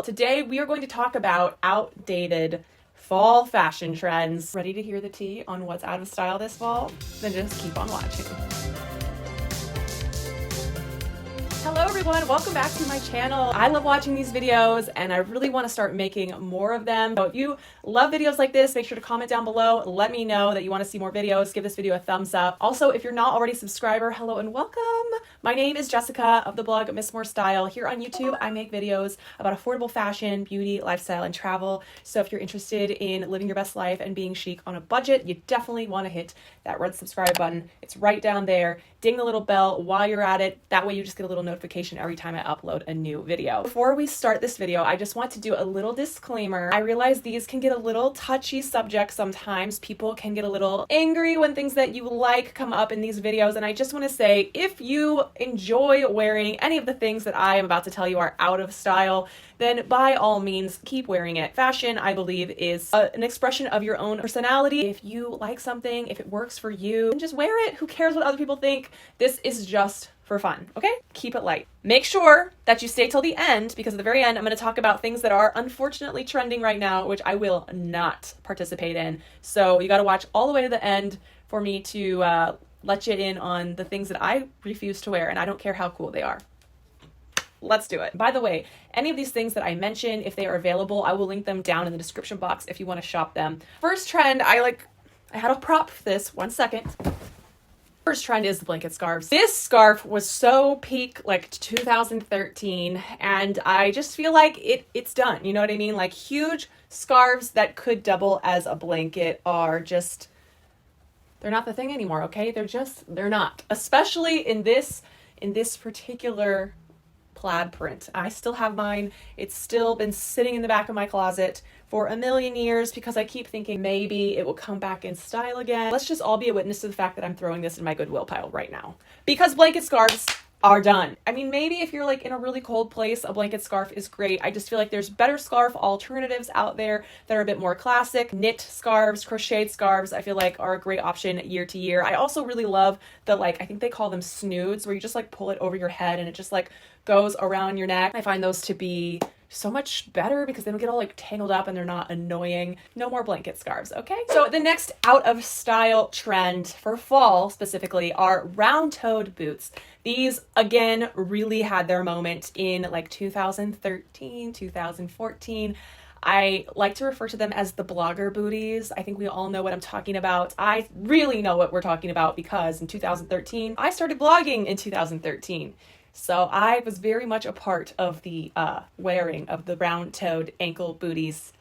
Today we are going to talk about outdated fall fashion trends. Ready to hear the tea on what's out of style this fall? Then just keep on watching. Hello everyone, welcome back to my channel. I love watching these videos and I really want to start making more of them. So if you love videos like this, make sure to comment down below. Let me know that you want to see more videos. Give this video a thumbs up. Also, if you're not already a subscriber, hello and welcome. My name is Jessica of the blog Miss More Style. Here on YouTube, I make videos about affordable fashion, beauty, lifestyle, and travel. So if you're interested in living your best life and being chic on a budget, you definitely want to hit that red subscribe button. It's right down there. Ding the little bell while you're at it. That way you just get a little notification every time I upload a new video. Before we start this video, I just want to do a little disclaimer. I realize these can get a little touchy subjects sometimes. People can get a little angry when things that you like come up in these videos, and I just want to say, if you enjoy wearing any of the things that I am about to tell you are out of style, then by all means keep wearing it. Fashion, I believe, is an expression of your own personality. If you like something, if it works for you, then just wear it. Who cares what other people think? This is just for fun, okay? Keep it light. Make sure that you stay till the end, because at the very end, I'm going to talk about things that are unfortunately trending right now, which I will not participate in. So you got to watch all the way to the end for me to let you in on the things that I refuse to wear, and I don't care how cool they are. Let's do it. By the way, any of these things that I mention, if they are available, I will link them down in the description box if you want to shop them. First trend, I had a prop for this, 1 second. First trend is the blanket scarves. This scarf was so peak like 2013, and I just feel like it's done. You know what I mean? Like, huge scarves that could double as a blanket are just, they're not the thing anymore, okay? They're not. Especially in this particular plaid print. I still have mine. It's still been sitting in the back of my closet for a million years because I keep thinking maybe it will come back in style again. Let's just all be a witness to the fact that I'm throwing this in my Goodwill pile right now, because blanket scarves are done. I mean, maybe if you're like in a really cold place, a blanket scarf is great. I just feel like there's better scarf alternatives out there that are a bit more classic. Knit scarves, crocheted scarves, I feel like are a great option year to year. I also really love the, I think they call them snoods, where you just pull it over your head and it just goes around your neck. I find those to be so much better because they don't get all tangled up and they're not annoying. No more blanket scarves, okay? So the next out of style trend for fall specifically are round-toed boots. These, again, really had their moment in 2013, 2014. I like to refer to them as the blogger booties. I think we all know what I'm talking about. I really know what we're talking about because in 2013, I started blogging in 2013. So I was very much a part of the wearing of the round-toed ankle booties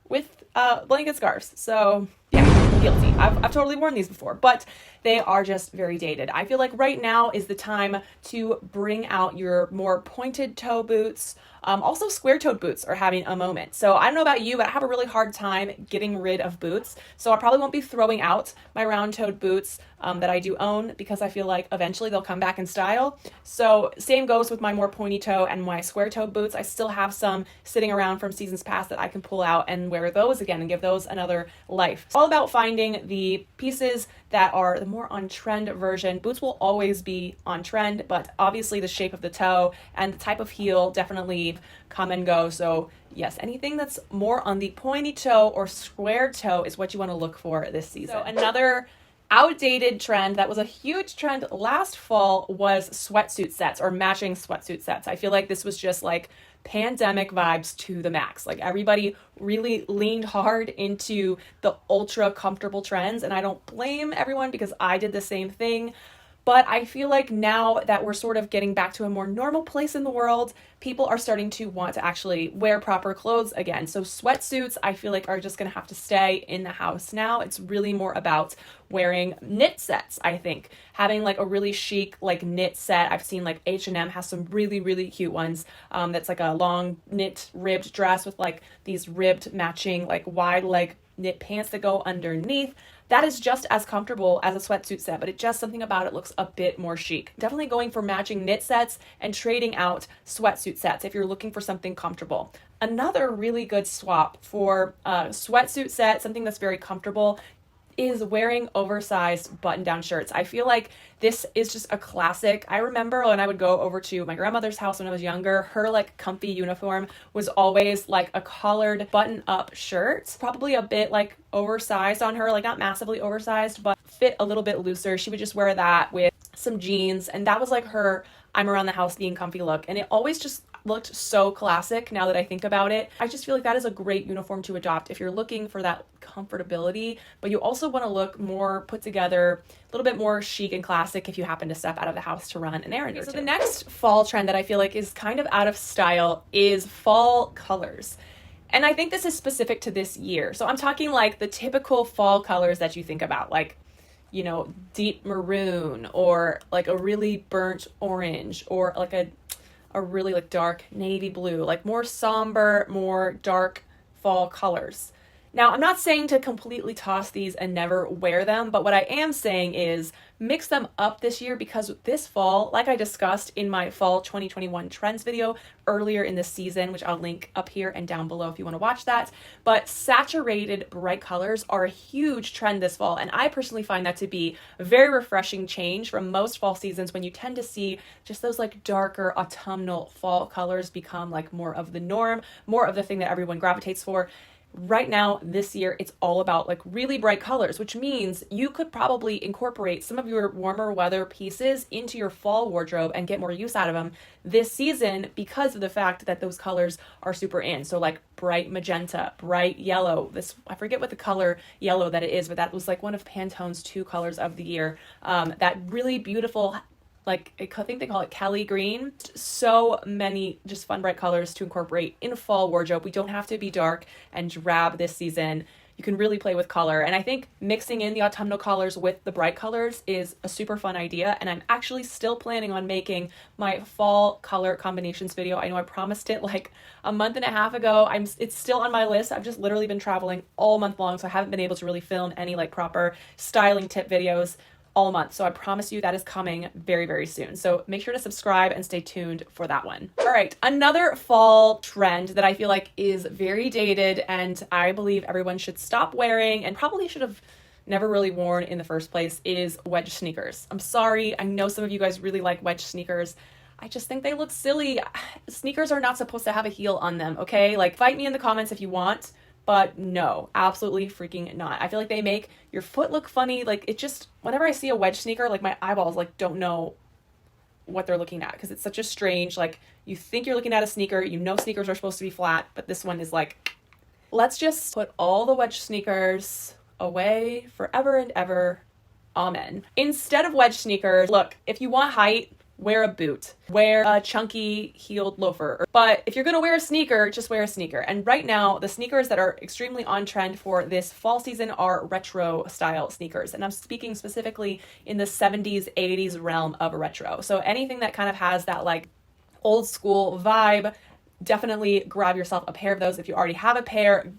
with blanket scarves. So yeah, guilty. I've totally worn these before, but they are just very dated. I feel like right now is the time to bring out your more pointed toe boots. Also, square-toed boots are having a moment. So I don't know about you, but I have a really hard time getting rid of boots. So I probably won't be throwing out my round-toed boots that I do own, because I feel like eventually they'll come back in style. So same goes with my more pointy toe and my square-toed boots. I still have some sitting around from seasons past that I can pull out and wear those again and give those another life. It's all about finding the pieces that are the more on-trend version. Boots will always be on trend, but obviously the shape of the toe and the type of heel definitely come and go. So yes, anything that's more on the pointy toe or square toe is what you want to look for this season. So another outdated trend that was a huge trend last fall was sweatsuit sets or matching sweatsuit sets. I feel like this was just pandemic vibes to the max. Everybody really leaned hard into the ultra comfortable trends, and I don't blame everyone because I did the same thing. But I feel like now that we're sort of getting back to a more normal place in the world, people are starting to want to actually wear proper clothes again. So sweatsuits, I feel like, are just going to have to stay in the house now. It's really more about wearing knit sets, I think. Having a really chic knit set. I've seen H&M has some really, really cute ones. That's a long knit ribbed dress with these ribbed matching wide leg knit pants that go underneath. That is just as comfortable as a sweatsuit set, but something about it looks a bit more chic. Definitely going for matching knit sets and trading out sweatsuit sets if you're looking for something comfortable. Another really good swap for a sweatsuit set, something that's very comfortable, is wearing oversized button-down shirts. I feel like this is just a classic. I remember when I would go over to my grandmother's house when I was younger, her like comfy uniform was always like a collared button-up shirt, probably a bit like oversized on her, like not massively oversized, but fit a little bit looser. She would just wear that with some jeans, and that was like her I'm around the house being comfy look, and it always just looked so classic now that I think about it. I just feel like that is a great uniform to adopt if you're looking for that comfortability, but you also want to look more put together, a little bit more chic and classic if you happen to step out of the house to run an errand or two. So the next fall trend that I feel like is kind of out of style is fall colors. And I think this is specific to this year. So I'm talking like the typical fall colors that you think about, like, you know, deep maroon or like a really burnt orange or like a really like dark navy blue, like more somber, more dark fall colors. Now, I'm not saying to completely toss these and never wear them, but what I am saying is mix them up this year, because this fall, like I discussed in my fall 2021 trends video earlier in the season, which I'll link up here and down below if you want to watch that, but saturated bright colors are a huge trend this fall, and I personally find that to be a very refreshing change from most fall seasons when you tend to see just those like darker autumnal fall colors become like more of the norm, more of the thing that everyone gravitates for. Right now, this year, it's all about like really bright colors, which means you could probably incorporate some of your warmer weather pieces into your fall wardrobe and get more use out of them this season because of the fact that those colors are super in. So like bright magenta, bright yellow, I forget what the color yellow that it is, but that was like one of Pantone's 2 colors of the year. That really beautiful, like I think they call it Kelly green. So many just fun bright colors to incorporate in a fall wardrobe. We don't have to be dark and drab this season. You can really play with color. And I think mixing in the autumnal colors with the bright colors is a super fun idea. And I'm actually still planning on making my fall color combinations video. I know I promised it like a month and a half ago. It's still on my list. I've just literally been traveling all month long, so I haven't been able to really film any like proper styling tip videos all month. So I promise you that is coming very, very soon. So make sure to subscribe and stay tuned for that one. All right, another fall trend that I feel like is very dated and I believe everyone should stop wearing and probably should have never really worn in the first place is wedge sneakers. I'm sorry, I know some of you guys really like wedge sneakers. I just think they look silly. Sneakers are not supposed to have a heel on them, okay? Like, fight me in the comments if you want, but no, absolutely freaking not. I feel like they make your foot look funny. Like, it just, whenever I see a wedge sneaker, like my eyeballs like don't know what they're looking at because it's such a strange, like, you think you're looking at a sneaker, you know sneakers are supposed to be flat, but this one is like, let's just put all the wedge sneakers away forever and ever. Amen. Instead of wedge sneakers, look, if you want height, wear a boot, wear a chunky heeled loafer. But if you're gonna wear a sneaker, just wear a sneaker. And right now, the sneakers that are extremely on trend for this fall season are retro style sneakers. And I'm speaking specifically in the 70s, 80s realm of retro. So anything that kind of has that like old school vibe, definitely grab yourself a pair of those. If you already have a pair,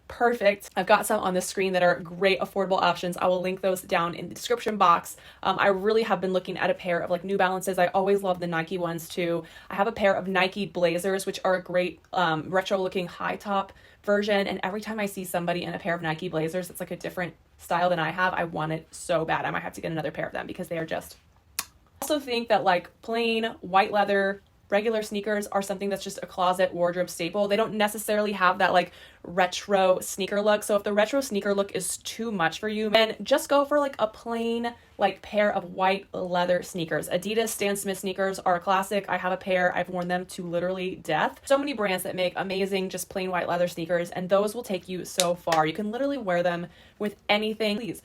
perfect. I've got some on the screen that are great affordable options. I will link those down in the description box. I really have been looking at a pair of like New Balances. I always love the Nike ones too. I have a pair of Nike Blazers, which are a great retro looking high top version. And every time I see somebody in a pair of Nike Blazers, it's like a different style than I have. I want it so bad. I might have to get another pair of them because they are just, I also think that like plain white leather regular sneakers are something that's just a closet wardrobe staple. They don't necessarily have that like retro sneaker look. So if the retro sneaker look is too much for you, then just go for like a plain like pair of white leather sneakers. Adidas Stan Smith sneakers are a classic. I have a pair. I've worn them to literally death. So many brands that make amazing just plain white leather sneakers, and those will take you so far. You can literally wear them with anything. Please,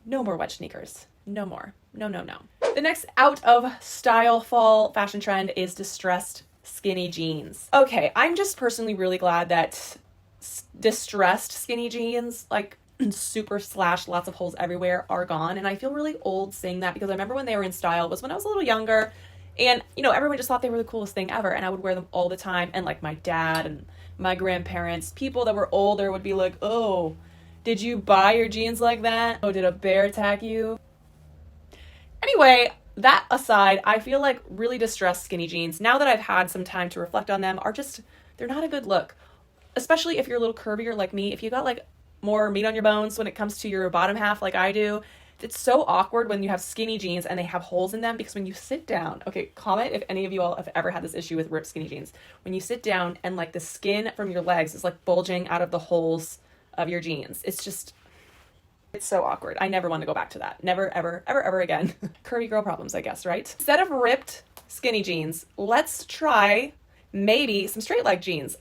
no more wedge sneakers. No more. No, no, no. The next out of style fall fashion trend is distressed skinny jeans. Okay, I'm just personally really glad that distressed skinny jeans, like super slash lots of holes everywhere, are gone. And I feel really old saying that because I remember when they were in style was when I was a little younger, and you know, everyone just thought they were the coolest thing ever, and I would wear them all the time. And like my dad and my grandparents, people that were older would be like, oh, did you buy your jeans like that? Oh, did a bear attack you? Anyway, that aside, I feel like really distressed skinny jeans, now that I've had some time to reflect on them, are just, they're not a good look. Especially if you're a little curvier like me. If you got like more meat on your bones when it comes to your bottom half like I do. It's so awkward when you have skinny jeans and they have holes in them, because when you sit down, okay, comment if any of you all have ever had this issue with ripped skinny jeans. When you sit down and like the skin from your legs is like bulging out of the holes of your jeans. It's so awkward. I never want to go back to that. Never, ever, ever, ever again. Curvy girl problems, I guess, right? Instead of ripped skinny jeans, let's try maybe some straight leg jeans.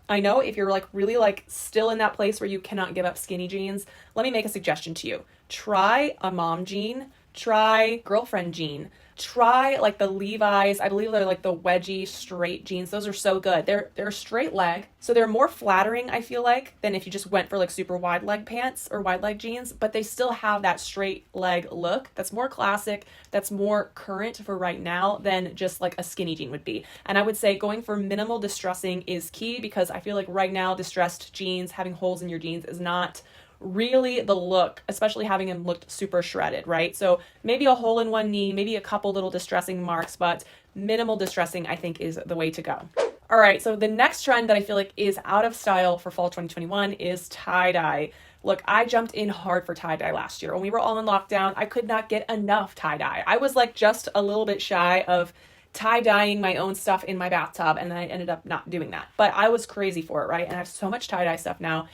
I know if you're like really like still in that place where you cannot give up skinny jeans, let me make a suggestion to you. Try a mom jean, try girlfriend jean, try like the Levi's. I believe they're like the wedgy straight jeans. Those are so good. They're straight leg, so they're more flattering, I feel like, than if you just went for like super wide leg pants or wide leg jeans, but they still have that straight leg look that's more classic, that's more current for right now than just like a skinny jean would be. And I would say going for minimal distressing is key, because I feel like right now distressed jeans, having holes in your jeans, is not really the look, especially having them looked super shredded, right? So maybe a hole in one knee, maybe a couple little distressing marks, but minimal distressing I think is the way to go. All right, so the next trend that I feel like is out of style for fall 2021 is tie-dye. Look, I jumped in hard for tie-dye last year. When we were all in lockdown, I could not get enough tie-dye. I was like just a little bit shy of tie-dyeing my own stuff in my bathtub, and then I ended up not doing that. But I was crazy for it, right? And I have so much tie-dye stuff now.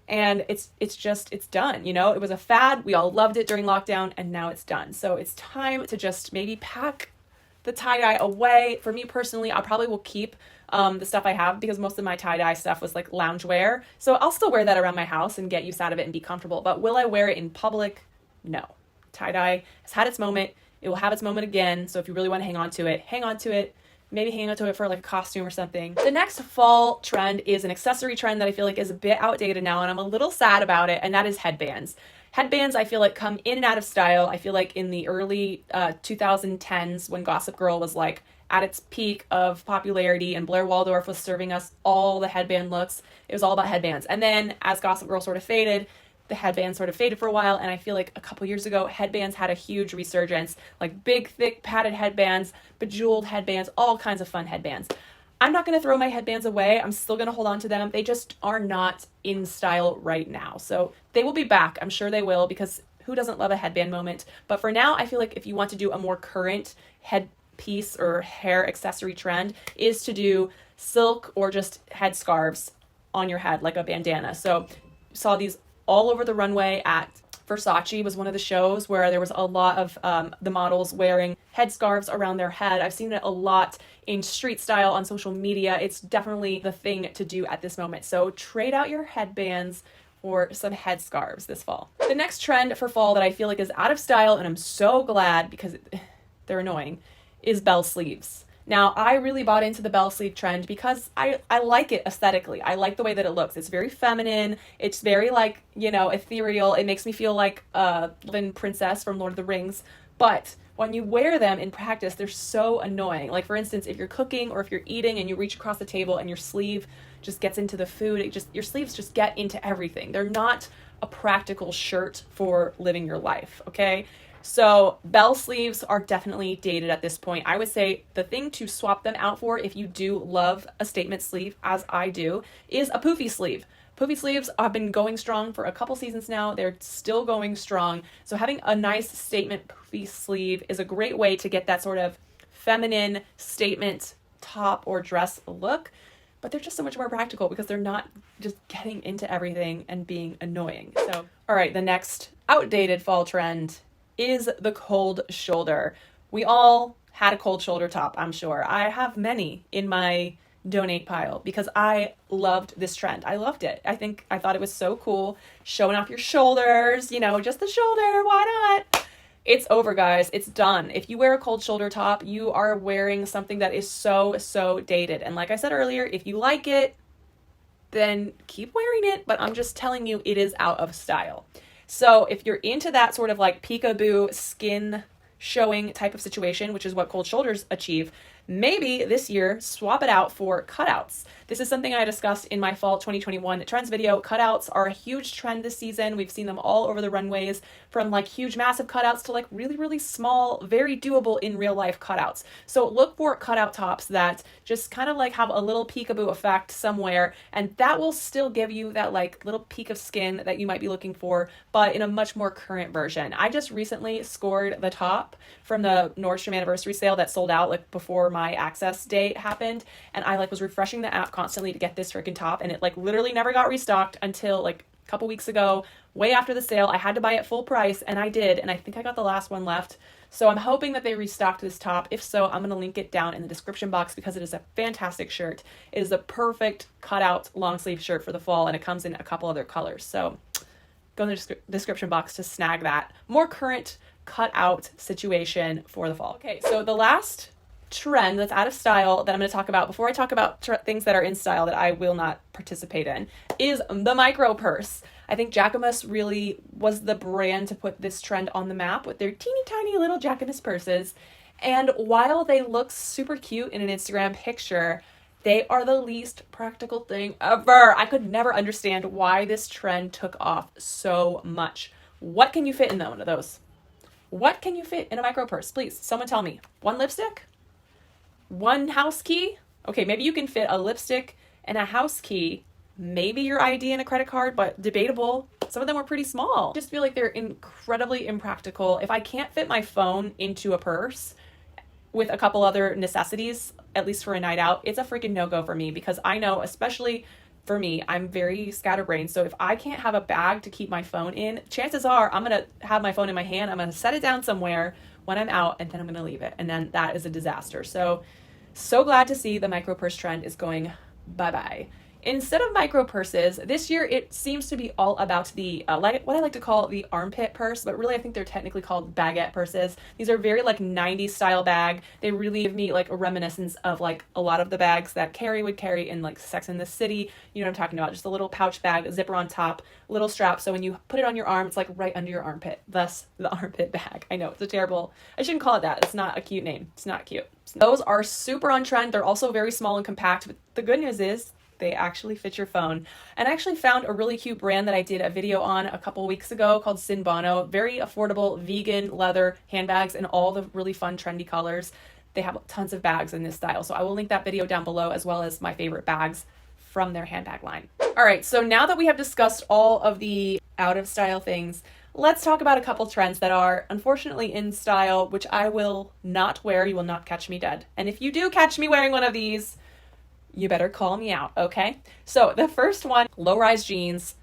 And it's done, you know? It was a fad. We all loved it during lockdown, and now it's done. So it's time to just maybe pack the tie-dye away. For me personally, I probably will keep the stuff I have, because most of my tie-dye stuff was like loungewear. So I'll still wear that around my house and get use out of it and be comfortable. But will I wear it in public? No. Tie-dye has had its moment. It will have its moment again. So if you really want to hang on to it, hang on to it. Maybe hang on to it for like a costume or something. The next fall trend is an accessory trend that I feel like is a bit outdated now, and I'm a little sad about it, and that is headbands. Headbands, I feel like, come in and out of style. I feel like in the early 2010s, when Gossip Girl was like at its peak of popularity and Blair Waldorf was serving us all the headband looks, it was all about headbands. And then as Gossip Girl sort of faded, the headbands sort of faded for a while, and I feel like a couple years ago, headbands had a huge resurgence, like big, thick, padded headbands, bejeweled headbands, all kinds of fun headbands. I'm not going to throw my headbands away. I'm still going to hold on to them. They just are not in style right now. So they will be back. I'm sure they will, because who doesn't love a headband moment? But for now, I feel like if you want to do a more current headpiece or hair accessory trend, is to do silk or just head scarves on your head, like a bandana. So saw these all over the runway at Versace. Was one of the shows where there was a lot of the models wearing headscarves around their head. I've seen it a lot in street style on social media. It's definitely the thing to do at this moment. So trade out your headbands for some headscarves this fall. The next trend for fall that I feel like is out of style, and I'm so glad because they're annoying, is bell sleeves. Now, I really bought into the bell sleeve trend because I like it aesthetically. I like the way that it looks. It's very feminine. It's very like, you know, ethereal. It makes me feel like a living princess from Lord of the Rings. But when you wear them in practice, they're so annoying. Like, for instance, if you're cooking or if you're eating and you reach across the table and your sleeve just gets into the food, your sleeves just get into everything. They're not a practical shirt for living your life, okay? So bell sleeves are definitely dated at this point. I would say the thing to swap them out for, if you do love a statement sleeve, as I do, is a poofy sleeve. Poofy sleeves have been going strong for a couple seasons now. They're still going strong. So having a nice statement poofy sleeve is a great way to get that sort of feminine statement top or dress look. But they're just so much more practical because they're not just getting into everything and being annoying. So, all right, the next outdated fall trend is the cold shoulder. We all had a cold shoulder top, I'm sure. I have many in my donate pile because I loved this trend. I loved it. I thought it was so cool, showing off your shoulders, you know, just the shoulder, why not? It's over, guys. It's done. If you wear a cold shoulder top, you are wearing something that is so, so dated. And like I said earlier, if you like it, then keep wearing it. But I'm just telling you, it is out of style. So if you're into that sort of like peekaboo skin showing type of situation, which is what cold shoulders achieve, maybe this year swap it out for cutouts. This is something I discussed in my fall 2021 trends video. Cutouts are a huge trend this season. We've seen them all over the runways, from like huge massive cutouts to like really, really small, very doable in real life cutouts. So look for cutout tops that just kind of like have a little peekaboo effect somewhere, and that will still give you that like little peek of skin that you might be looking for, but in a much more current version. I just recently scored the top from the Nordstrom anniversary sale that sold out like before my access date happened, and I like was refreshing the app constantly to get this freaking top, and it like literally never got restocked until like a couple weeks ago, way after the sale. I had to buy it full price, and I did, and I think I got the last one left. So I'm hoping that they restocked this top. If so, I'm going to link it down in the description box because it is a fantastic shirt. It is a perfect cutout long sleeve shirt for the fall, and it comes in a couple other colors. So go in the description box to snag that more current cutout situation for the fall. Okay, so the last trend that's out of style that I'm going to talk about before I talk about things that are in style that I will not participate in is the micro purse. I think Jacquemus really was the brand to put this trend on the map with their teeny tiny little Jacquemus purses. And while they look super cute in an Instagram picture, they are the least practical thing ever. I could never understand why this trend took off so much. What can you fit in one of those? What can you fit in a micro purse? Please, someone tell me. One lipstick? One house key? Okay, maybe you can fit a lipstick and a house key, maybe your ID and a credit card, but debatable. Some of them were pretty small. I just feel like they're incredibly impractical. If I can't fit my phone into a purse with a couple other necessities, at least for a night out, it's a freaking no-go for me, because I know, especially for me, I'm very scatterbrained. So if I can't have a bag to keep my phone in, chances are I'm going to have my phone in my hand. I'm going to set it down somewhere when I'm out, and then I'm going to leave it. And then that is a disaster. So glad to see the micro purse trend is going bye-bye. Instead of micro purses, this year it seems to be all about the, what I like to call the armpit purse, but really I think they're technically called baguette purses. These are very like 90s style bag. They really give me like a reminiscence of like a lot of the bags that Carrie would carry in like Sex and the City. You know what I'm talking about? Just a little pouch bag, zipper on top, little strap. So when you put it on your arm, it's like right under your armpit. Thus the armpit bag. I know it's I shouldn't call it that. It's not a cute name. It's not cute. Those are super on trend. They're also very small and compact, but the good news is they actually fit your phone. And I actually found a really cute brand that I did a video on a couple weeks ago called Sin Bono. Very affordable vegan leather handbags in all the really fun trendy colors. They have tons of bags in this style. So I will link that video down below, as well as my favorite bags from their handbag line. All right, so now that we have discussed all of the out of style things, let's talk about a couple trends that are unfortunately in style, which I will not wear. You will not catch me dead. And if you do catch me wearing one of these, you better call me out, okay? So the first one, low-rise jeans,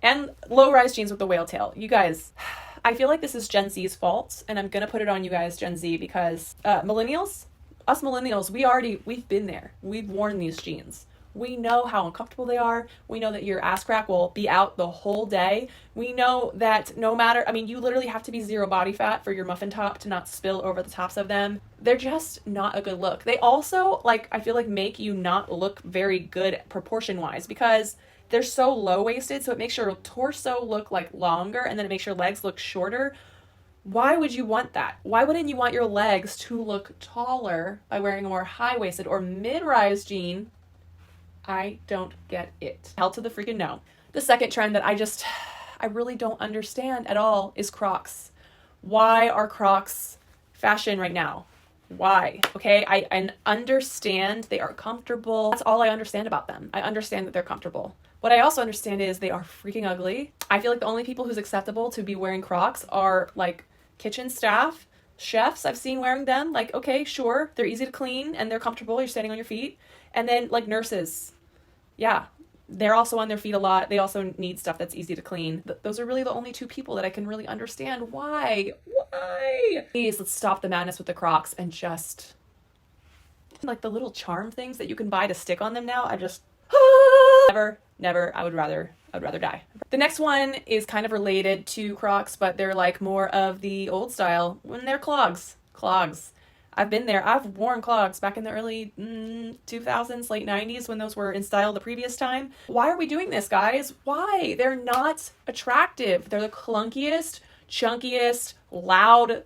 and low-rise jeans with the whale tail. You guys, I feel like this is Gen Z's fault, and I'm gonna put it on you guys, Gen Z, because millennials, we've been there. We've worn these jeans. We know how uncomfortable they are. We know that your ass crack will be out the whole day. We know that no matter, you literally have to be zero body fat for your muffin top to not spill over the tops of them. They're just not a good look. They also, I feel like make you not look very good proportion wise, because they're so low waisted. So it makes your torso look like longer, and then it makes your legs look shorter. Why would you want that? Why wouldn't you want your legs to look taller by wearing a more high waisted or mid-rise jean? I don't get it. Hell to the freaking no. The second trend that I really don't understand at all is Crocs. Why are Crocs fashion right now? Why? Okay, I understand they are comfortable. That's all I understand about them. I understand that they're comfortable. What I also understand is they are freaking ugly. I feel like the only people who's acceptable to be wearing Crocs are like kitchen staff, chefs I've seen wearing them. Like, okay, sure, they're easy to clean and they're comfortable. You're standing on your feet. And then like nurses. Yeah, they're also on their feet a lot. They also need stuff that's easy to clean. Those are really the only two people that I can really understand. Why? Please, let's stop the madness with the Crocs and just like the little charm things that you can buy to stick on them now. Never. I would rather die. The next one is kind of related to Crocs, but they're like more of the old style when they're clogs. I've been there. I've worn clogs back in the early 2000s, late 90s, when those were in style the previous time. Why are we doing this, guys? Why? They're not attractive. They're the clunkiest, chunkiest, loud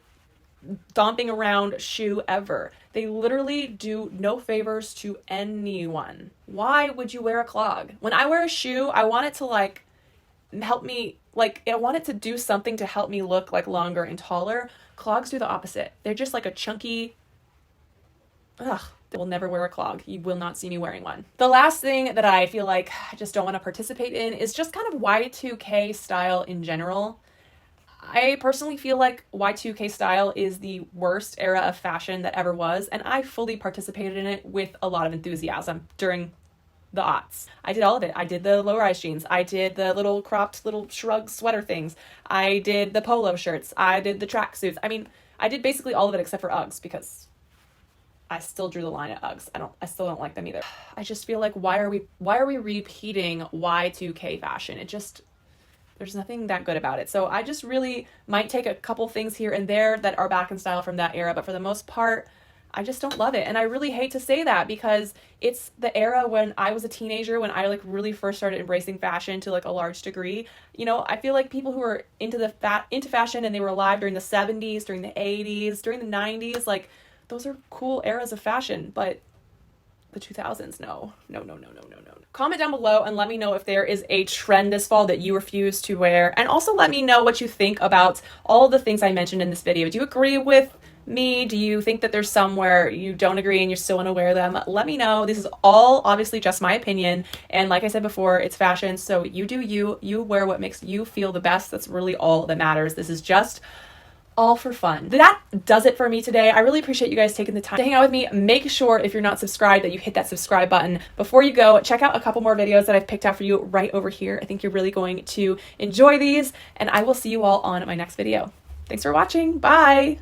stomping around shoe ever. They literally do no favors to anyone. Why would you wear a clog? When I wear a shoe, I want it to like help me, like I want it to do something to help me look like longer and taller. Clogs do the opposite. They're just like a chunky, ugh. I will never wear a clog. You will not see me wearing one. The last thing that I feel like I just don't want to participate in is just kind of Y2K style in general. I personally feel like Y2K style is the worst era of fashion that ever was, and I fully participated in it with a lot of enthusiasm during the aughts. I did all of it. I did the low-rise jeans. I did the little cropped little shrug sweater things. I did the polo shirts. I did the track suits. I mean, I did basically all of it except for Uggs because I still drew the line at Uggs. I still don't like them either. I just feel like why are we repeating Y2K fashion? There's nothing that good about it. So I just really might take a couple things here and there that are back in style from that era, but for the most part, I just don't love it. And I really hate to say that because it's the era when I was a teenager, when I like really first started embracing fashion to like a large degree. You know, I feel like people who were into fashion and they were alive during the 70s, during the 80s, during the 90s, like those are cool eras of fashion, but the 2000s, no. Comment down below and let me know if there is a trend this fall that you refuse to wear. And also let me know what you think about all the things I mentioned in this video. Do you agree with me? Do you think that there's some where you don't agree and you still want to wear them? Let me know. This is all obviously just my opinion. And like I said before, it's fashion. So you do you wear what makes you feel the best. That's really all that matters. This is just all for fun. That does it for me today. I really appreciate you guys taking the time to hang out with me. Make sure if you're not subscribed that you hit that subscribe button. Before you go, check out a couple more videos that I've picked out for you right over here. I think you're really going to enjoy these, and I will see you all on my next video. Thanks for watching. Bye.